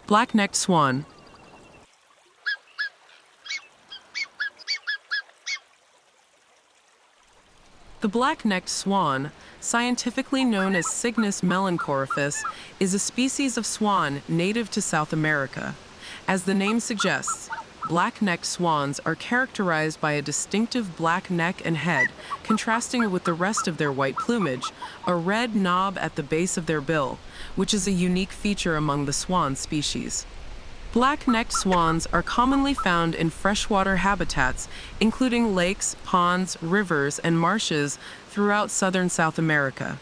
Black-necked swan. The black-necked swan, scientifically known as Cygnus melanchorophus, is a species of swan native to South America. As the name suggests, black-necked swans are characterized by a distinctive black neck and head, contrasting with the rest of their white plumage, a red knob at the base of their bill, which is a unique feature among the swan species. Black-necked swans are commonly found in freshwater habitats, including lakes, ponds, rivers, and marshes throughout southern South America.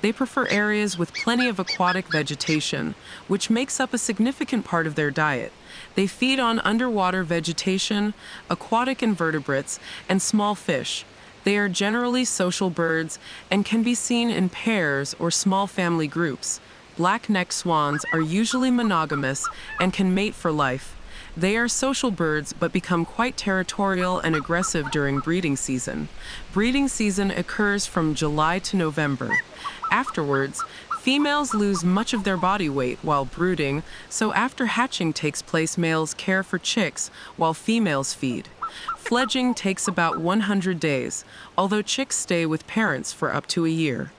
They prefer areas with plenty of aquatic vegetation, which makes up a significant part of their diet. They feed on underwater vegetation, aquatic invertebrates, and small fish. They are generally social birds and can be seen in pairs or small family groups. Black-necked swans are usually monogamous and can mate for life. They are social birds but become quite territorial and aggressive during breeding season. Breeding season occurs from July to November. Afterwards, females lose much of their body weight while brooding, so after hatching takes place, males care for chicks while females feed. Fledging takes about 100 days, although chicks stay with parents for up to a year.